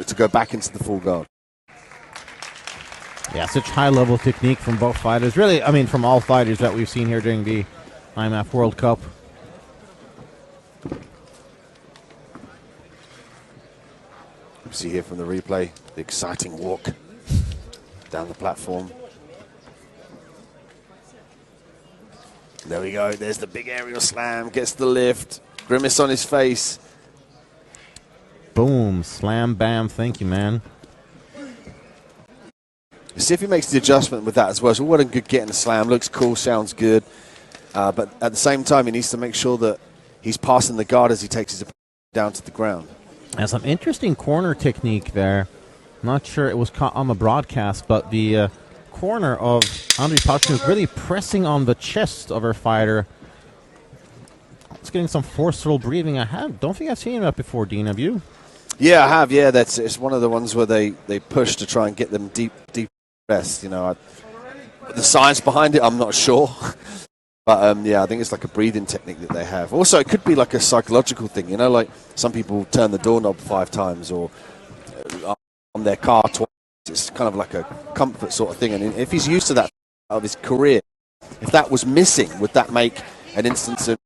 to go back into the full guard. Yeah, such high-level technique from both fighters. Really, I mean, from all fighters that we've seen here during the IMF World Cup. You see here from the replay, the exciting walk down the platform. There we go. There's the big aerial slam. Gets the lift. Grimace on his face. Boom. Slam, bam. Thank you, man. See if he makes the adjustment with that as well. So what a good getting a slam. Looks cool. Sounds good. But at the same time, he needs to make sure that he's passing the guard as he takes his opponent down to the ground. And some interesting corner technique there. Not sure it was caught on the broadcast, but the corner of Andrei Pashniuk really pressing on the chest of her fighter. It's getting some forceful breathing. Don't think I've seen that before, Dean. Have you? Yeah, I have. Yeah, it's one of the ones where they push to try and get them deep rest. You know, the science behind it, I'm not sure. But yeah, I think it's like a breathing technique that they have. Also, it could be like a psychological thing. You know, like some people turn the doorknob 5 times or on their car twice. It's kind of like a comfort sort of thing. And if he's used to that of his career, if that was missing, would that make an instance of,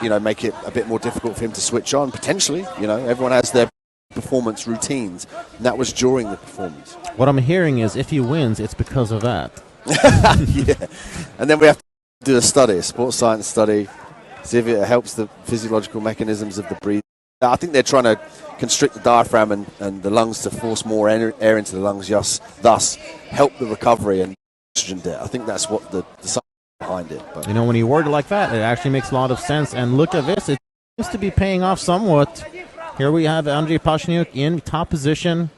you know, make it a bit more difficult for him to switch on? Potentially. You know, everyone has their performance routines, and that was during the performance. What I'm hearing is if he wins, it's because of that. Yeah. And then we have to do a study, a sports science study, see if it helps the physiological mechanisms of the breathing. I think they're trying to constrict the diaphragm and the lungs to force more air into the lungs, thus help the recovery and oxygen debt. I think that's what the science behind it. But. You know, when you word it like that, it actually makes a lot of sense. And look at this, it seems to be paying off somewhat. Here we have Andrei Pashniuk in top position.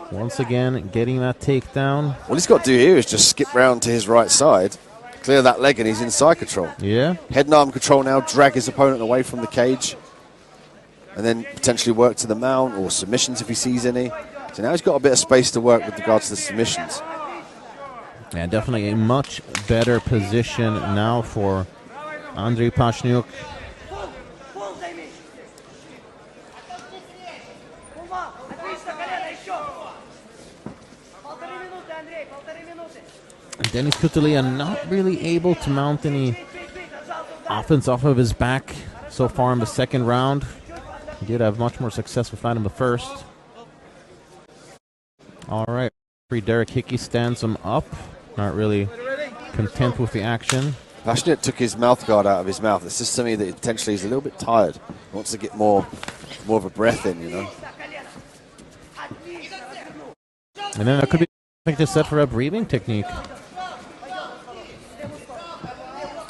Once again, getting that takedown. All he's got to do here is just skip round to his right side, clear that leg, and he's in side control. Yeah. Head and arm control now, drag his opponent away from the cage, and then potentially work to the mount or submissions if he sees any. So now he's got a bit of space to work with regards to the submissions. Yeah, definitely a much better position now for Andrei Pashniuk. Denis Kutelia not really able to mount any offense off of his back so far in the second round. He did have much more success with that in the first. All right. Derek Hickey stands him up. Not really content with the action. Pashniuk took his mouth guard out of his mouth. It's just something that potentially he's a little bit tired. He wants to get more of a breath in, you know. And then that could be just set for a breathing technique.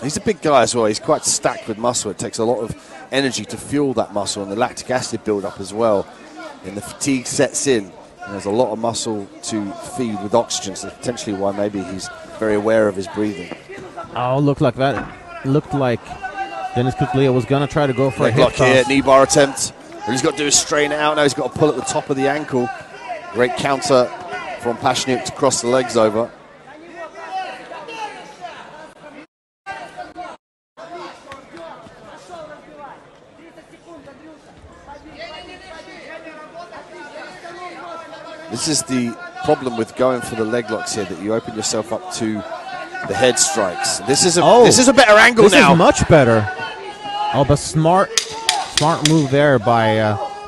He's a big guy as well. He's quite stacked with muscle. It takes a lot of energy to fuel that muscle, and the lactic acid build up as well. And the fatigue sets in, and there's a lot of muscle to feed with oxygen, so potentially why maybe he's very aware of his breathing. Oh, looked like that. Looked like Denis Kutelia was going to try to go for a hip block toss. here, knee bar attempt. What he's got to do is straighten it out now. He's got to pull at the top of the ankle. Great counter from Pashniuk to cross the legs over. This is the problem with going for the leg locks here, that you open yourself up to the head strikes. This is a better angle now. This is much better. Oh, but smart move there by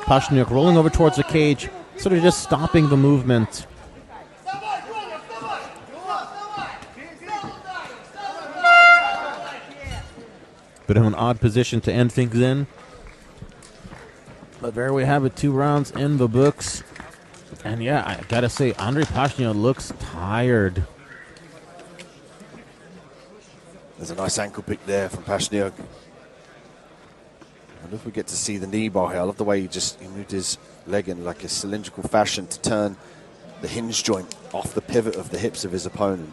Pashniuk, rolling over towards the cage, sort of just stopping the movement. Bit of an odd position to end things in. But there we have it, 2 rounds in the books. And yeah, I gotta say, Andrei Pashniuk looks tired. There's a nice ankle pick there from Pashniuk. I wonder if we get to see the knee bar here. I love the way he moved his leg in like a cylindrical fashion to turn the hinge joint off the pivot of the hips of his opponent.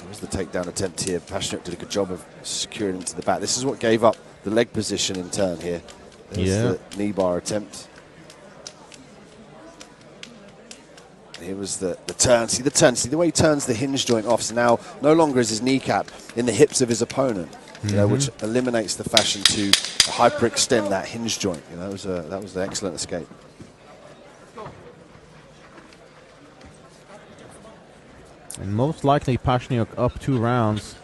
There's the takedown attempt here. Pashniuk did a good job of securing him to the back. This is what gave up the leg position in turn here. There's the knee bar attempt. Here was the turn. See the turn. See the way he turns the hinge joint off. So now no longer is his kneecap in the hips of his opponent. you know, which eliminates the fashion to hyperextend that hinge joint. You know, that was an excellent escape. And most likely Pashniuk up 2 rounds.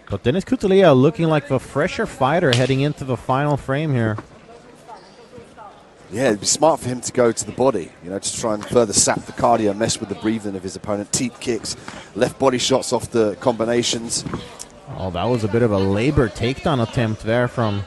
But Denis Kutelia looking like the fresher fighter heading into the final frame here. Yeah, it'd be smart for him to go to the body, you know, to try and further sap the cardio, mess with the breathing of his opponent. Teep kicks, left body shots off the combinations. Oh, that was a bit of a labor takedown attempt there from